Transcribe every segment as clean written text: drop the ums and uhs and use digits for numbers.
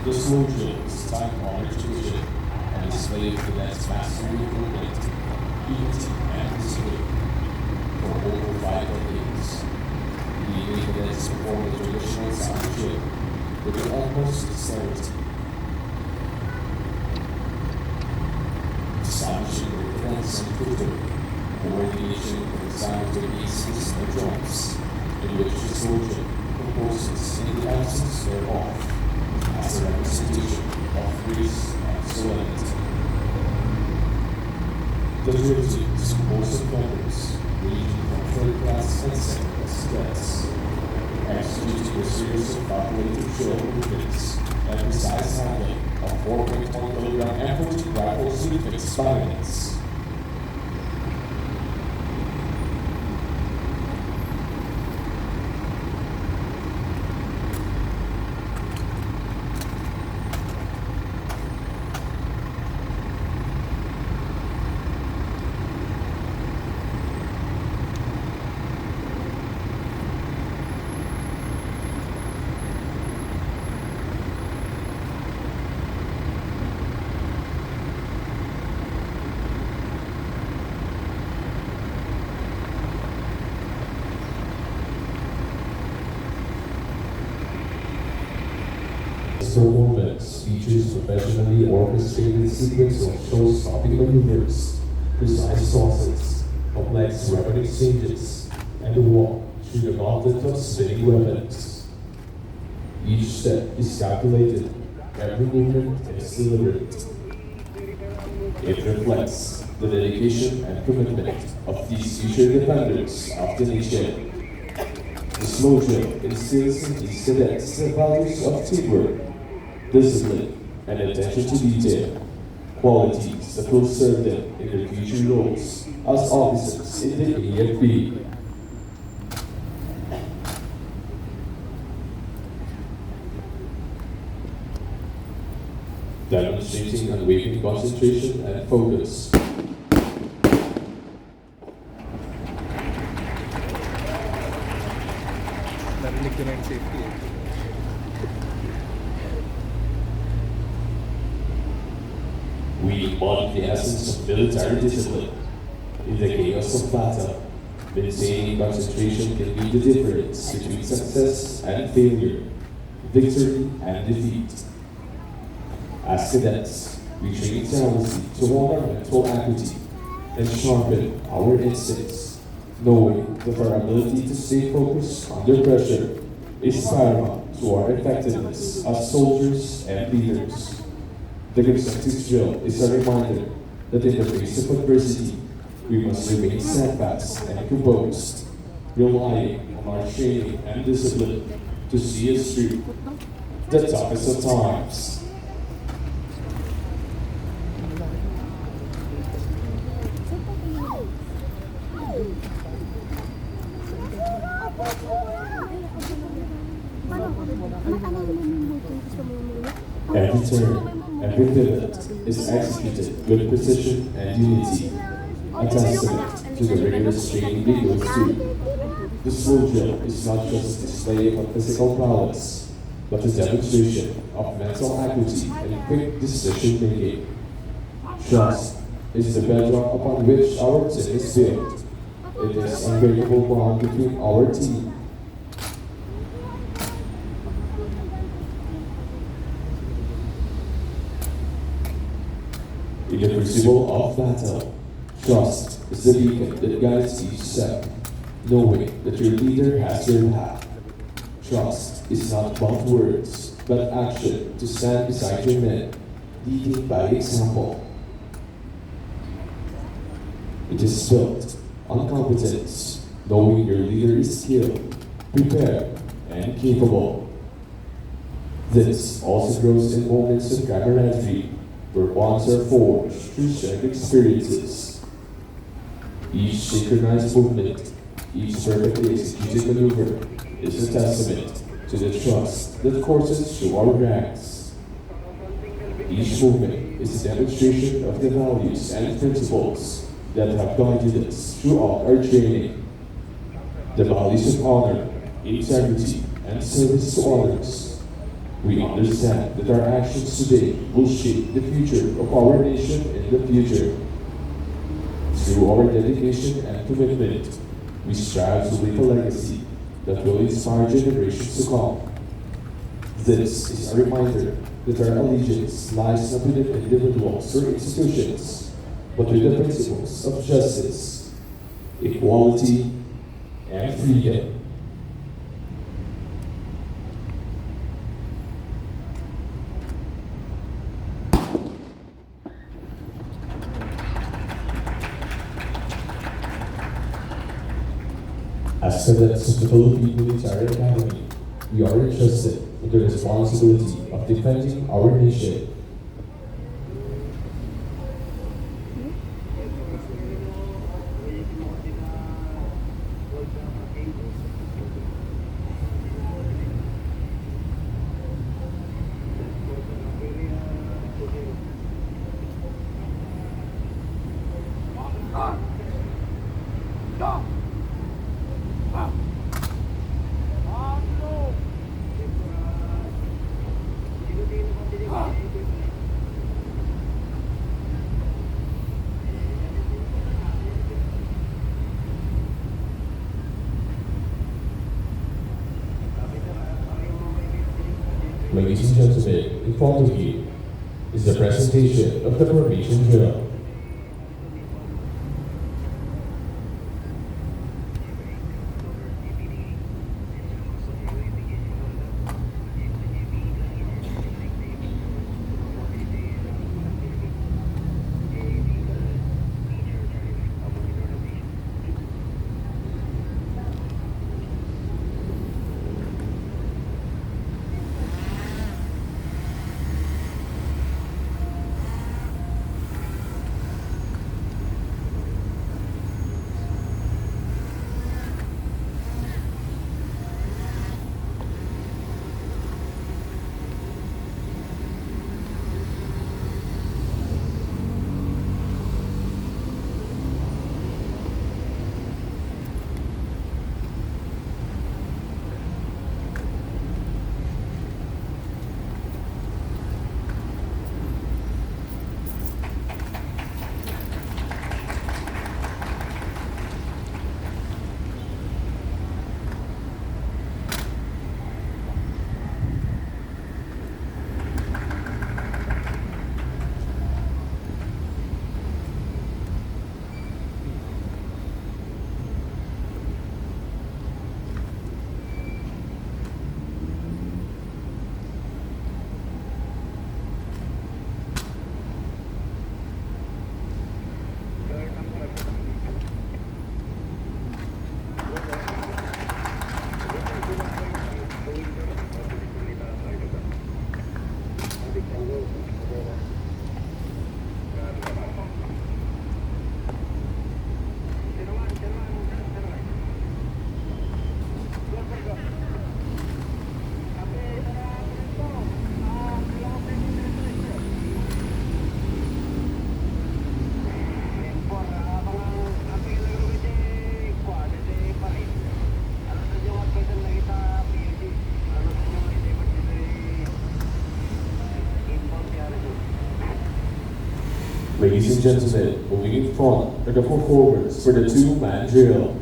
The slow drill is time-honored tradition and display of the dance mastery movement, unity, and discipline for over 5 decades. The cadets perform the traditional sound drill with the utmost dexterity, establishing the defense and footwork, coordination with the sound of the pieces and drums, in which the soldier composes in the absence thereof, as a representation of grace and solemnity. The drill team is composed of members ranging from third class and second class cadets, executing a series of calculated drill movements and precise handling of 4.1 kilogram M14 rifles with fixed bayonets. Slow movements features professionally orchestrated sequence of show-stopping maneuvers, precise tosses, complex weapon exchanges, and a walk through the gauntlet of spinning weapons. Each step is calculated, every movement is deliberate. It reflects the dedication and commitment of these future defenders of the nation. The slow drill instills in these cadets the values of teamwork, discipline, and attention to detail, qualities that will serve them in their future roles as officers in the AFP. Demonstrating unwavering concentration and focus. Narinig ko na yung safety. We embody the essence of military discipline. In the chaos of battle, maintaining concentration can be the difference between success and failure, victory and defeat. As cadets, we train tirelessly to hold our mental acuity and sharpen our instincts, knowing that our ability to stay focused under pressure is paramount to our effectiveness as soldiers and leaders. The consecutive drill is a reminder that in the face of adversity, we must remain steadfast and composed, relying on our training and discipline to see us through the toughest of times. Every turn, every pivot is executed with precision and unity, a testament to the rigorous training they go through. The slow drill is not just a display of physical prowess, but a demonstration of mental acuity and quick decision making. Trust is the bedrock upon which our team is built. It is an unbreakable bond between our team. In the crucible of battle, trust is the beacon that guides each step, knowing that your leader has your back. Trust is not about words, but action to stand beside your men, leading by example. It is built on competence, knowing your leader is skilled, prepared, and capable. This also grows in moments of camaraderie, where bonds are forged through shared experiences. Each synchronized movement, each perfectly executed maneuver is a testament to the trust that courses through our ranks. Each movement is a demonstration of the values and principles that have guided us throughout our training. The values of honor, integrity, and service to others. We understand that our actions today will shape the future of our nation in the future. Through our dedication and commitment, we strive to leave a legacy that will inspire generations to come. This is a reminder that our allegiance lies not with individuals or institutions, but with the principles of justice, equality, and freedom. As cadets of the Philippine Military Academy, we are entrusted with the responsibility of defending our nation. Ladies and gentlemen, in front of you is the presentation of the formation drill. Ladies and gentlemen, moving in front are the four forwards for the two-man drill.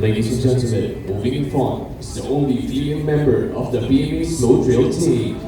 Ladies and gentlemen, moving in front is the only female member of the PMA Slow Drill team.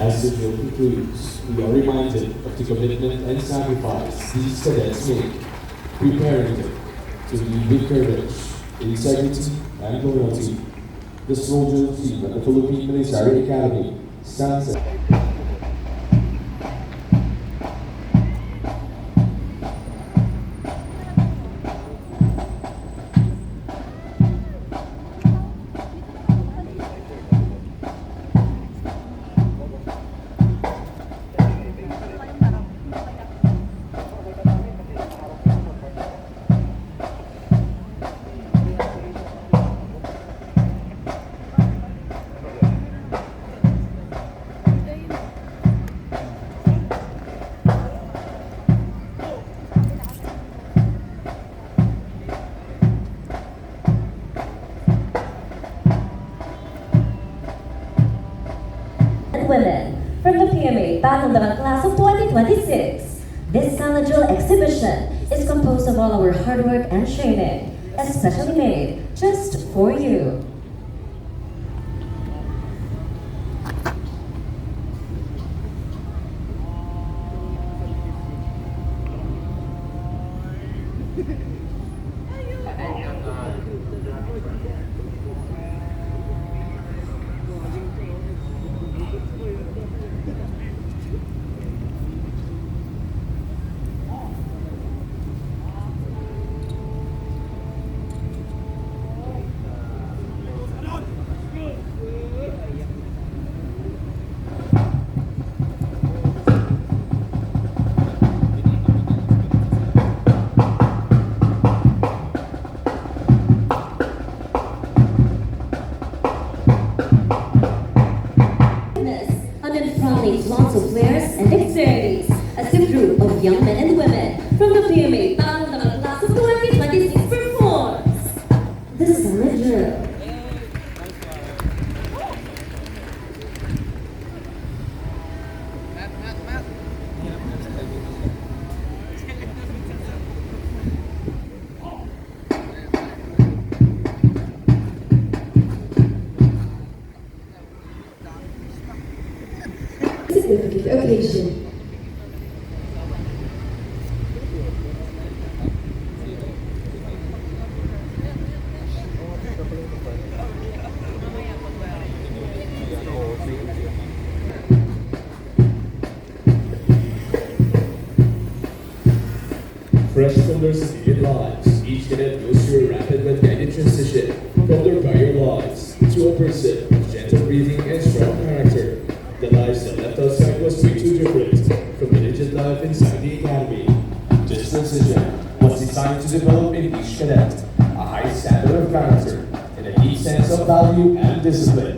As the drill concludes, we are reminded of the commitment and sacrifice these cadets make, preparing them to lead with courage, integrity, and loyalty. The soldier team at the Philippine Military Academy stands at women from the PMA Battle Class of 2026. This talent drill exhibition is composed of all our hard work and training, especially made just for you. Fresh from their civilian lives, each cadet goes through a rapid but guided transition from their prior lives to a person with gentle breathing and strong character. The lives that left outside was way too different from the rigid life inside the academy. This transition was designed to develop in each cadet a high standard of character and a deep sense of value and discipline.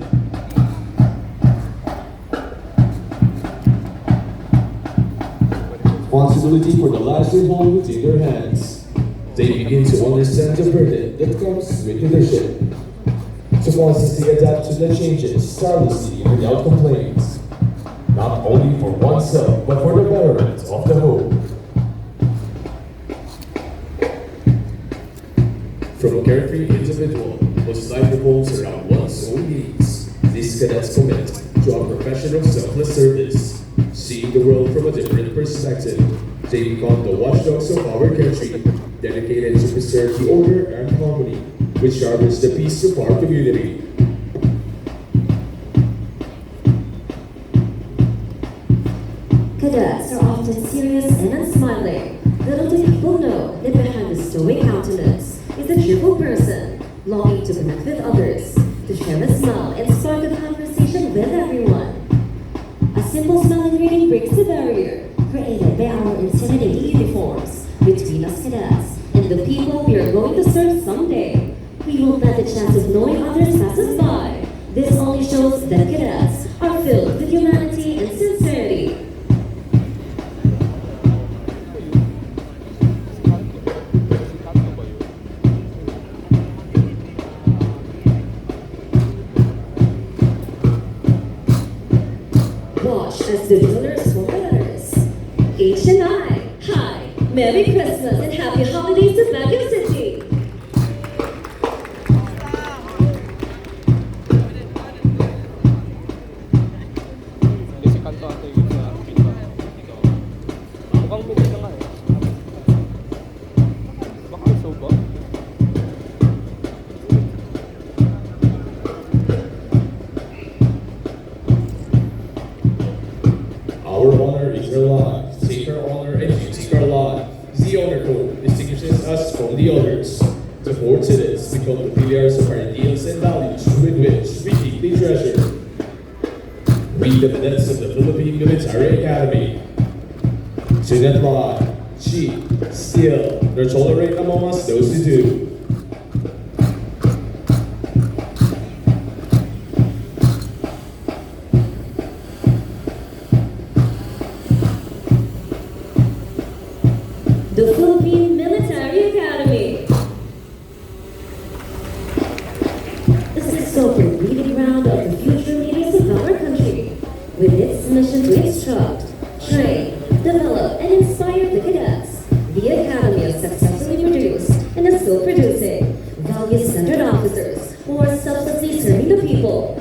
Responsibility for the lives they hold within their hands. They begin to understand the burden that comes with leadership. To constantly adapt to the changes tirelessly and without complaints. Not only for oneself, but for the betterment of the whole. From a carefree individual whose life revolves around one's own needs, these cadets commit to a profession of selfless service. Seeing the world from a different perspective, they become the watchdogs of our country, dedicated to preserve the order and harmony which sharpens the peace of our community. Cadets are often serious and unsmiling. Little do people know that behind the stoic countenance is a cheerful person, longing to connect with others, to share a smile and spark a conversation with everyone. A simple smiling greeting breaks the barrier created by our intimidating uniforms between us cadets and the people we are going to serve someday. We won't let the chance of knowing others pass us by. This only shows that cadets are filled with humanity and sincerity. Watch as the drillers form letters. H and I. Hi, Merry Christmas and Happy Holidays to Baguio City. Kasi kanto ate yung sa pinto. Mukhang mili na nga eh. Baka may soba? Our honor is our life. Take our honor and you take our life. The honor code distinguishes us from the others. The four tenets become the pillars of our ideals and values with which we deeply treasure. We, the cadets of the Philippine Military Academy. Tenet lie, cheat, steal, nor tolerate among us those who do. The Philippine Military Academy. This is so the breeding ground of the future leaders of our country, with its mission to instruct, train, develop, and inspire the cadets. The Academy has successfully produced and is still producing value-centered officers who are selflessly serving the people.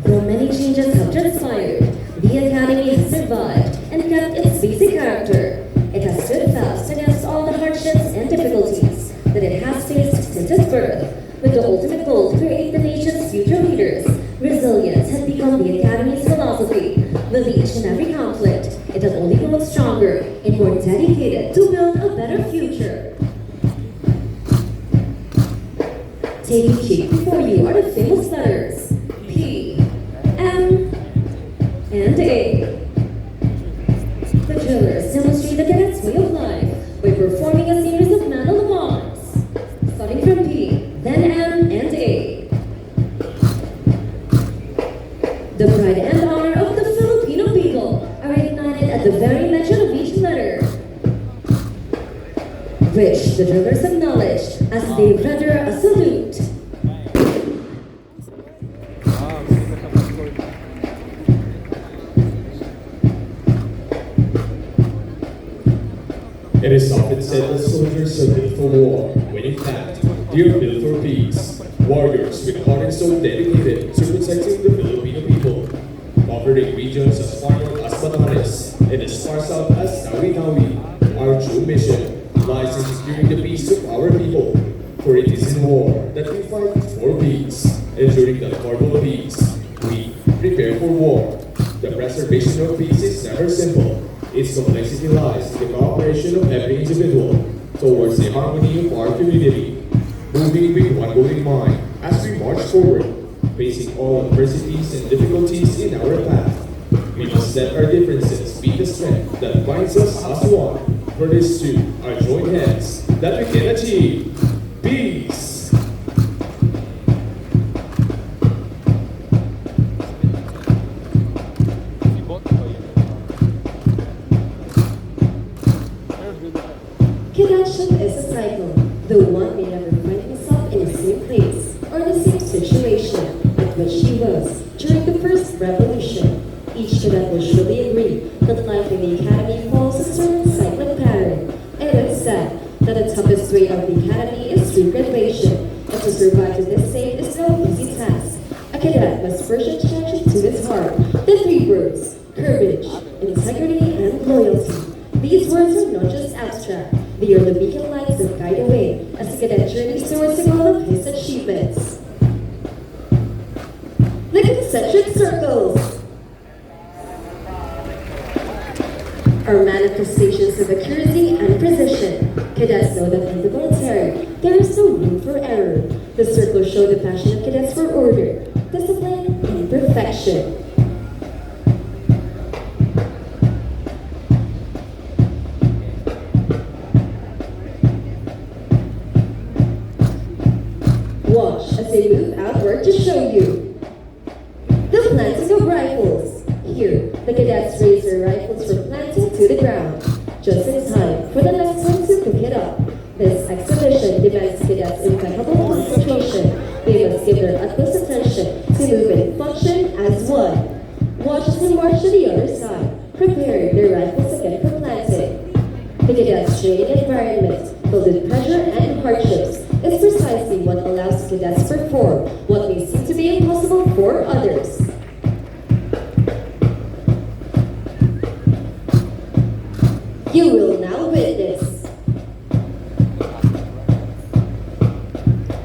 Though many changes have transpired, the Academy has survived and kept its basic character. It has stood fast against all the hardships and difficulties that it has faced since its birth, with the ultimate goal to create the nation's future leaders. Resilience has become the Academy's philosophy. With each and every conflict, it has only grown stronger and more dedicated to build a better future. Taking shape before you are the famous letters P, M, and A. The drillers demonstrate the cadets' way of life by performing a series of medal awards, starting from P, then M, and A. The pride and honor of the Filipino people are ignited at the very mention of each letter, which the drillers acknowledge as they render a salute. Hindi ka sa passport. It is often said that soldiers are built for war, when in fact, they are built for peace. Warriors with heart and soul dedicated to protecting the Filipino people. Covering regions as far north as Batanes and as far south as Nawi-Nawi, our true mission lies in securing the peace of our people. For it is in war that we fight for peace, and during the horrible peace, we prepare for war. The preservation of peace is never simple. Its complexity lies in the cooperation of every individual towards the harmony of our community, moving with one goal in mind as we march forward, facing all adversities and difficulties in our path. We must let our differences be the strength that binds us as one, for this too are joint hands that we can achieve peace. Cadetship is a cycle, though one may never find himself in the same place or the same situation at which he was during the first revolution. Each cadet will surely agree that life in the academy follows a certain cyclic pattern. It is said that the toughest way of the academy is through graduation, and to survive to this state is no easy task. A cadet must first attach to his heart the three words: courage, integrity, and loyalty. These words are not just abstract, they are the beacon lights that guide the way as the cadet journeys towards the goal of his achievements. The concentric circles are manifestations of accuracy and precision. Cadets know that in the military, there is no room for error. The circles show the passion of cadets for order, discipline, and perfection. Watch as they move outward to show you. The planting of rifles. Here, the cadets raise their rifles from planting to the ground, just in time for the next one to pick it up. This exhibition demands cadets impeccable concentration. They must give their utmost attention to move and function as one. Watch as they march to the other side, preparing their rifles again for planting. The cadets' training environment, filled with pressure and hardships, is precisely what allows cadets to perform what may seem to be impossible for others. You will now witness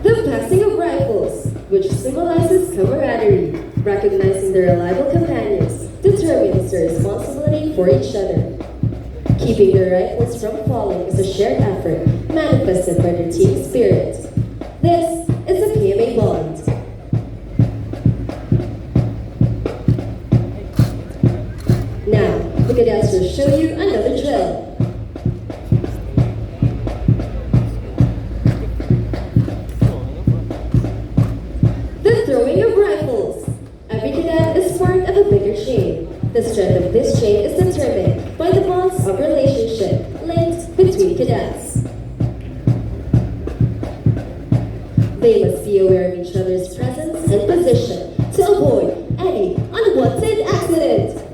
the passing of rifles, which symbolizes camaraderie. Recognizing their reliable companions determines their responsibility for each other. Keeping their rifles from falling is a shared effort manifested by their team spirit. This is a PMA bond. Now, the cadets will show you another drill. The throwing of rifles. Every cadet is part of a bigger chain. The strength of this chain is determined by the bonds of relationship linked between cadets. They must be aware of each other's presence and position to avoid any unwanted accident.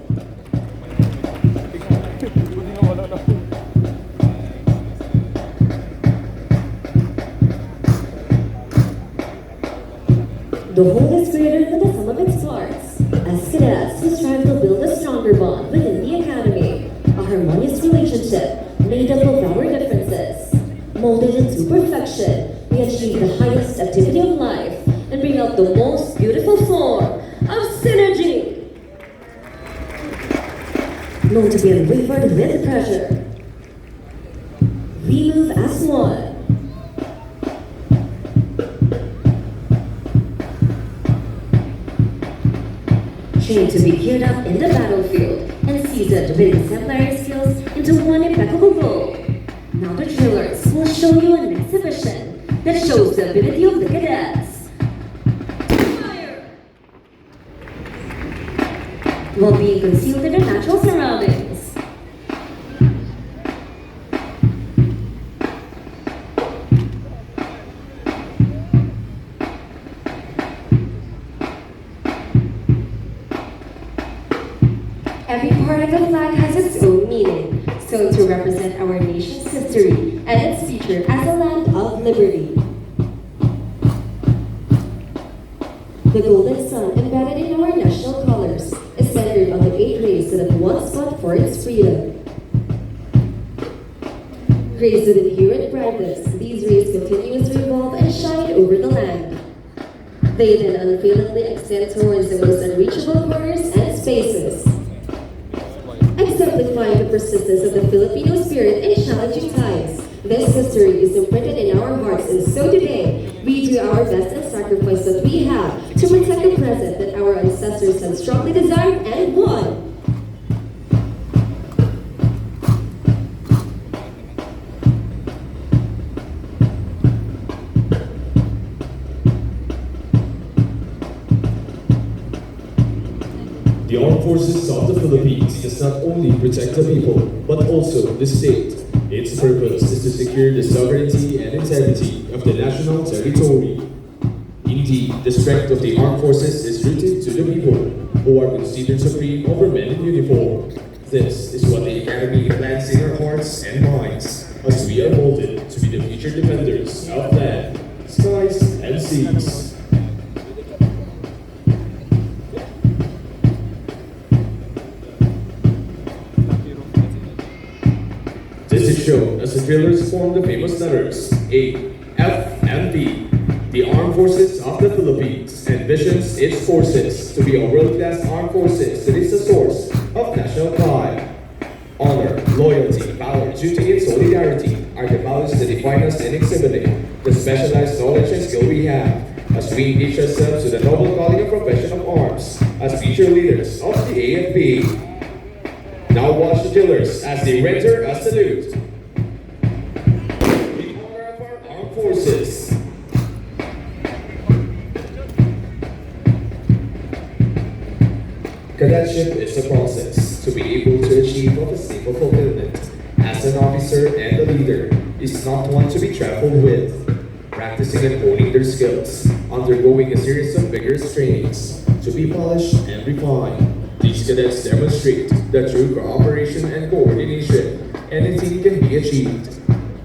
The whole is greater than the sum of its parts. As cadets, we strive to build a stronger bond within the academy, a harmonious relationship made up of our differences. Molded into perfection, we achieve the highest activity of life and bring out the most beautiful form of synergy. Known to be unwavered with pressure, we move as one. Trained to be geared up in the battlefield and seasoned with exemplary skills into one impeccable goal. Now the drillers will show you an exhibition that shows the ability of the cadets. Fire! While being concealed in their natural surroundings. Every part of the flag has its own meaning, so to represent our nation's history and its future as a land of liberty. The golden sun embedded in our national colors is centered on the 8 rays that have once fought for its freedom. Rays with inherent brightness, these rays continuously revolve and shine over the land. They then unfailingly extend towards the most unreachable corners and spaces, exemplifying the persistence persistence of the Filipino spirit in challenging times. This history is imprinted in our hearts, and so today, we do our best and sacrifice what we have to protect the present that our ancestors had strongly desired and won. The Armed Forces of the Philippines does not only protect the people, but also the state. Its purpose is to secure the sovereignty and integrity of the national territory. Indeed, the strength of the Armed Forces is rooted to the people, who are considered supreme over men in uniform. This is what the Academy plants in our hearts and minds, as we are molded to be the future defenders of land, skies, and seas. This is shown as the drillers form the famous letters A, F, and B. The Armed Forces of the Philippines envisions its forces to be a world-class armed forces that is a source of national pride. Honor, loyalty, valor, duty, and solidarity are the values that define us in exhibiting the specialized knowledge and skill we have as we engage ourselves to the noble calling and profession of arms as future leaders of the AFP. Now watch the drillers as they render a salute. In honor of our armed forces. Cadetship is the process to be able to achieve of a single fulfillment. As an officer and a leader is not one to be trifled with. Practicing and honing their skills, undergoing a series of vigorous trainings to be polished and refined. These cadets demonstrate that through cooperation and coordination, anything can be achieved.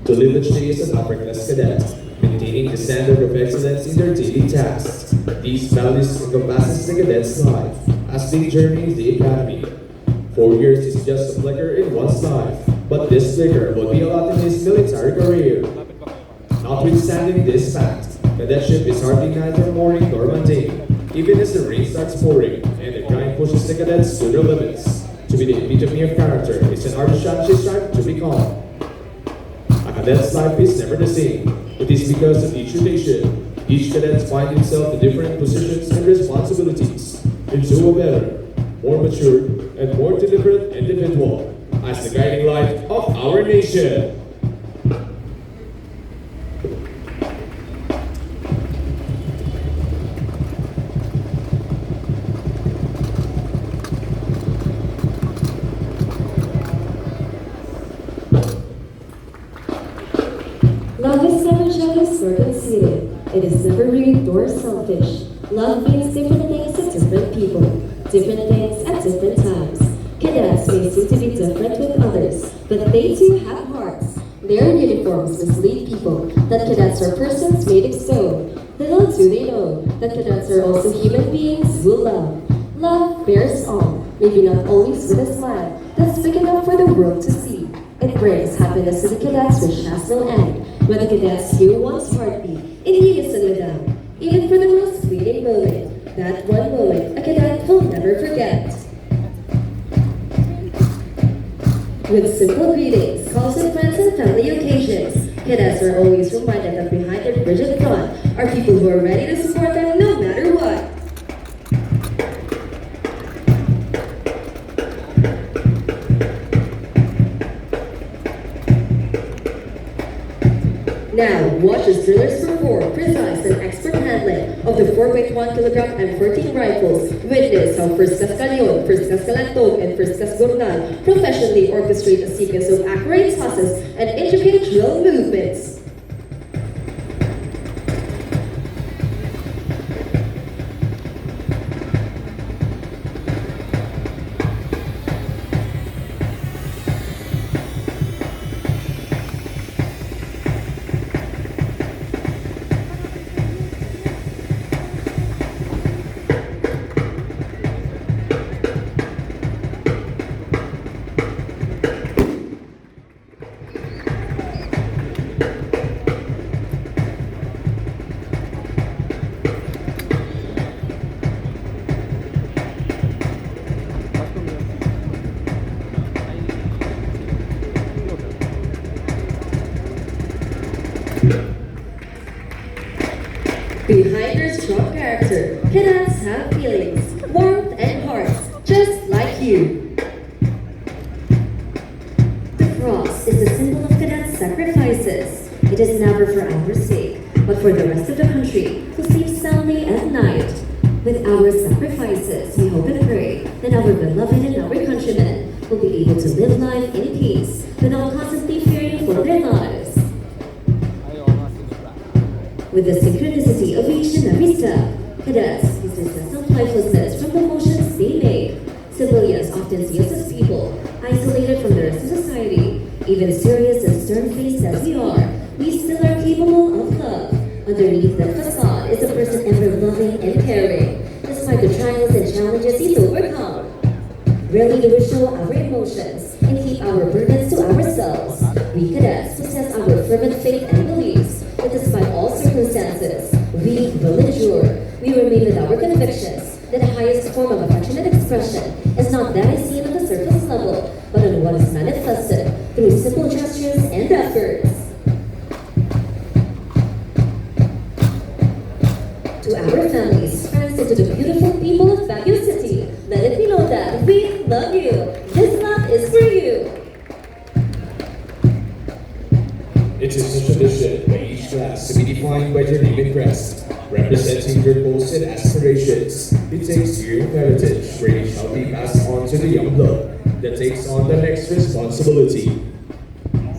To live each day as an upper-class cadet, maintaining the standard of excellence in their daily tasks. These values encompasses the cadet's life as they journey the academy. 4 years is just a flicker in one's life, but this flicker will be a lot in his military career. Notwithstanding this fact, cadetship is hardly neither boring nor mundane, even as the rain starts pouring and the grind pushes the cadets to their limits. To be the epitome of character is an artisan she strives to become. A cadet's life is never the same. It is because of each rotation, each cadet finds himself in different positions and responsibilities into a better, more mature, and more deliberate individual as the guiding light of our nation. Love is never jealous nor conceited. It is never rude nor selfish. Love means different things to different people, different things at different times. Cadets may seem to be different with others, but they too have hearts. Their uniforms mislead people that cadets are persons made of stone. Little do they know that cadets are also human beings who love. Love bears all, maybe not always with a smile that's big enough for the world to see. It brings happiness to the cadets which has no end. When the cadets hear one's heartbeat, in unison with them, even for the most fleeting moment, that one moment a cadet will never forget. With simple greetings, calls with friends and family occasions, cadets are always reminded that behind their rigid front are people who are ready to support them no matter what. Now, watch as drillers perform precise and expert handling of the 4.1 kilogram M14 rifles. Witness how 1st Class Calyon, 1st Class Calantog, and 1st Class Gornal professionally orchestrate a sequence of accurate tosses and intricate drill movements. Behind their strong character, cadets have feelings, warmth, and hearts, just like you. The cross is the symbol of cadets' sacrifices. It is never for our sake, but for the rest of the country who sleeps soundly at night. With our sacrifices, we hope and pray that our beloved and our countrymen will be able to live life in peace without constantly fearing for their lives. With the synchronicity of each and every step, cadets whose sense of lifelessness from the motions they make. Civilians often see us as people, isolated from the rest of society. Even serious and stern-faced as we are, we still are capable of love. Underneath that facade is a person ever loving and caring, despite the trials and challenges he's overcome. Rarely do we show our emotions and keep our burdens to ourselves. We cadets possess our fervent faith and beliefs, but despite all circumstances, we will endure. We remain with our convictions that the highest form of affectionate expression is not that is seen on the surface level, but on what is manifested through simple gestures and efforts. To our families, friends, and to the beautiful people of Baguio City, let it be known that we love you. This love is for you. It is a tradition by each class to be defined by their name and crest, representing their goals and aspirations. It takes your heritage, where it shall be passed on to the young blood that takes on the next responsibility.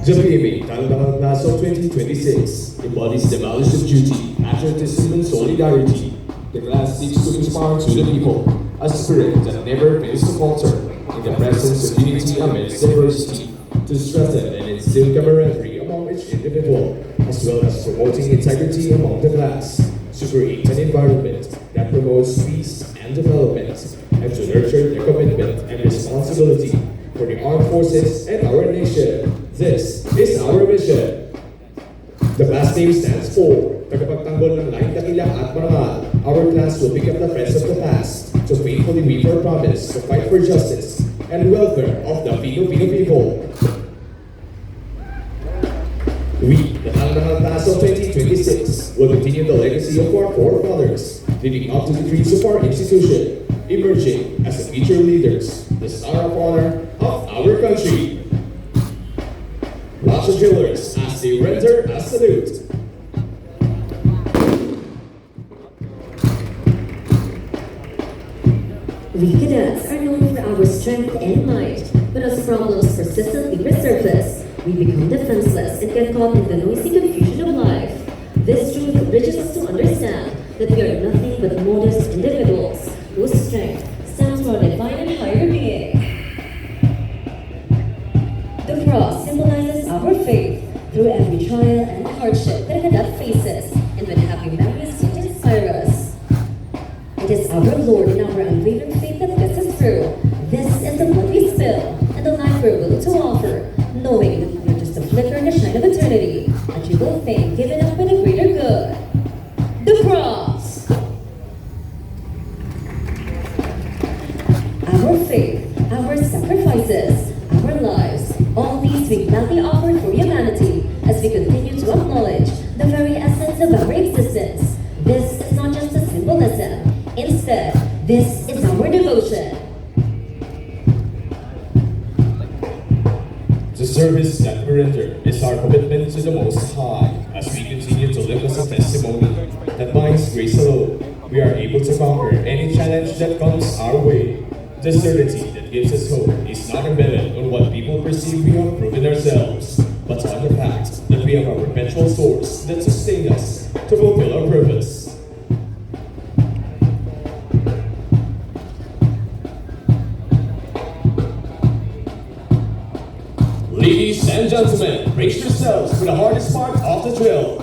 The PMA Sentinels Class of 2026 embodies the values of duty, patriotism, and solidarity. The class seeks to inspire to the people a spirit that never fails to falter in the presence of unity amidst diversity, to strengthen and instill camaraderie among each individual, as well as promoting integrity among the class, to create an environment that promotes peace and development, and to nurture their commitment and responsibility for the armed forces and our nation. This is our mission. The class name stands for Tagapagtanggol ng Laing Dakila at Marangal. Our class will pick up the threads of the past to faithfully weave our promise to fight for justice and welfare of the Filipino people. We, the Sentinels Class of 2026, will continue the legacy of our forefathers, living up to the creeds of our institution, emerging as the future leaders, the star of honor of our country. Watch the drillers as they render a salute. We cadets are known for our strength and might, but as problems persistently resurface, we become defenseless and get caught in the noisy confusion of life. This truth bridges us to understand that we are nothing but modest individuals whose strength stands for a divine and higher being. The cross symbolizes our faith through every trial and hardship that a cadet faces, and when happy memories to inspire us. It is our Lord and our unwavering faith that gets us through. This is the blood we spill, and the life we're willing to offer, knowing that we're just a flicker in the shine of eternity, a triple thing given up for the greater good. The cross! Our faith, our sacrifices, our lives, all these we gladly offer for humanity as we continue to acknowledge the very essence of our existence. This is not just a symbolism. Instead, this is our devotion. The service that we render is our commitment to the Most High as we continue to live as a testimony that by His grace alone we are able to conquer any challenge that comes our way. The certainty that gives us hope is not embedded on what people perceive we have proven ourselves, but on the fact that we have a perpetual source that sustains us to fulfill our purpose. Ladies and gentlemen, brace yourselves for the hardest part of the drill.